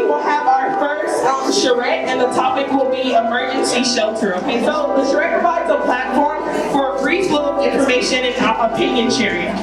will have our first charrette, and the topic will be emergency shelter. Okay, so the charrette provides a platform for a free flow of information and opinion sharing.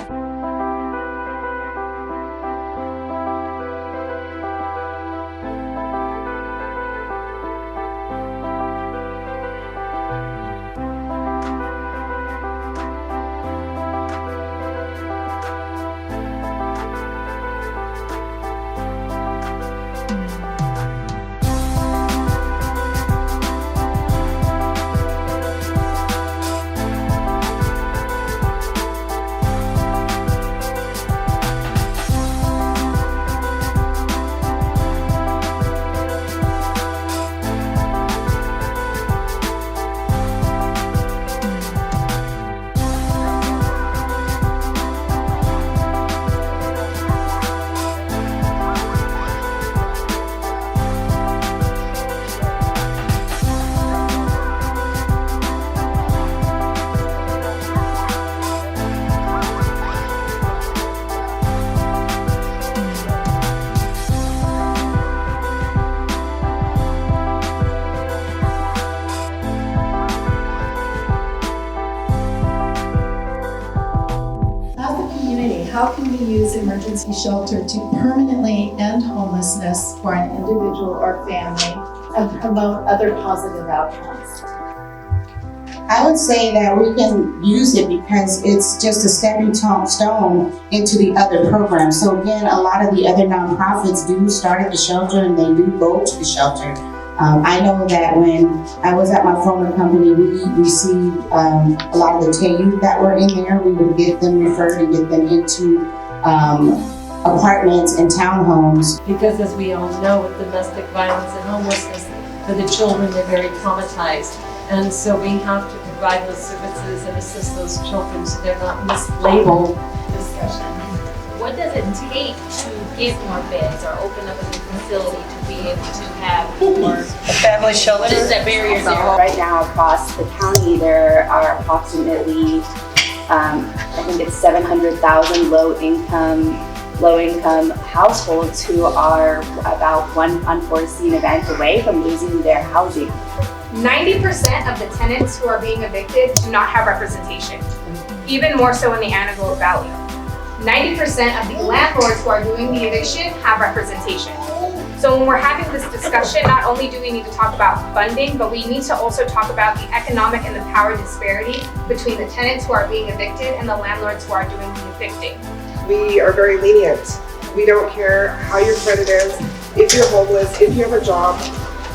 How can we use emergency shelter to permanently end homelessness for an individual or family and promote other positive outcomes? I would say that we can use it because it's just a stepping stone into the other programs. So again, a lot of the other nonprofits do start at the shelter and they do go to the shelter. I know that when I was at my former company, we received a lot of the TAU that were in there. We would get them referred and get them into apartments and townhomes. Because as we all know, with domestic violence and homelessness, for the children, they're very traumatized. And so we have to provide those services and assist those children so they're not mislabeled. Discussion. What does it take to get more beds or open up a new facility to be able to have more Established shelter. What is that barrier there? Right now across the county, there are approximately, I think it's 700,000 low-income households who are about one unforeseen event away from losing their housing. 90% of the tenants who are being evicted do not have representation, even more so in the Antelope Valley. 90% of the landlords who are doing the eviction have representation. So when we're having this discussion, not only do we need to talk about funding, but we need to also talk about the economic and the power disparity between the tenants who are being evicted and the landlords who are doing the evicting. We are very lenient. We don't care how your credit is, if you're homeless, if you have a job,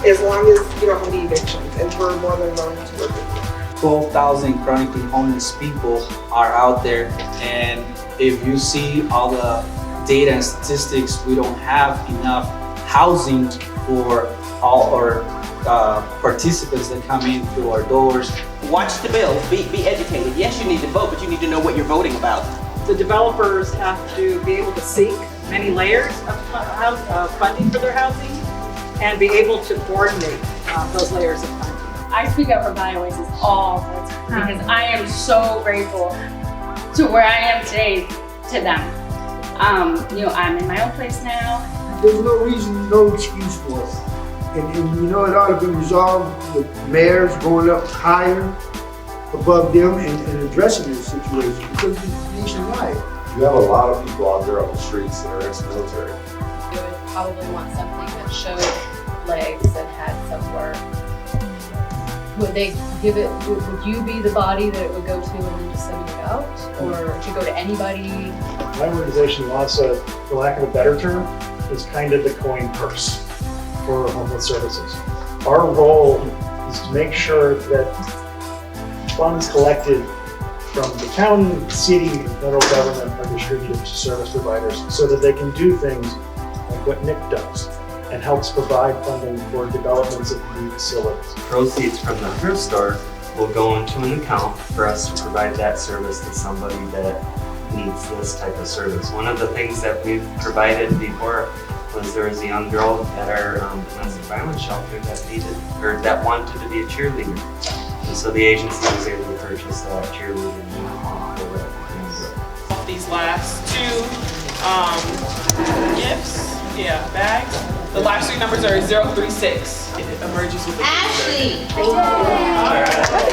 as long as you don't have any evictions, and we're more than willing to work with you. 12,000 chronically homeless people are out there, and if you see all the data and statistics, we don't have enough housing for all our participants that come in through our doors. Watch the bills, be educated. Yes, you need to vote, but you need to know what you're voting about. The developers have to be able to seek many layers of funding for their housing and be able to coordinate those layers of funding. I speak up for Bioways all the time because I am so grateful to where I am today to them. I'm in my own place now. There's no reason, no excuse for us. And it ought to be resolved with mayors going up higher above them and addressing this situation because it's nationwide. You have a lot of people out there on the streets that are ex-military. You would probably want something that showed legs and had some work. Would they give it, would you be the body that it would go to and then just send it out? Or it should go to anybody? My organization wants for lack of a better term, is kind of the coin purse for homeless services. Our role is to make sure that funds collected from the county, city, and federal government are distributed to service providers so that they can do things like what Nick does and helps provide funding for developments of new facilities. Proceeds from the thrift store will go into an account for us to provide that service to somebody that needs this type of service. One of the things that we've provided before was there was a young girl at our domestic violence shelter that wanted to be a cheerleader. And so the agency was able to purchase that cheerleading uniform for that young girl. These last two gifts, bags. The last three numbers are 036. It emerges with the Ashley. All right.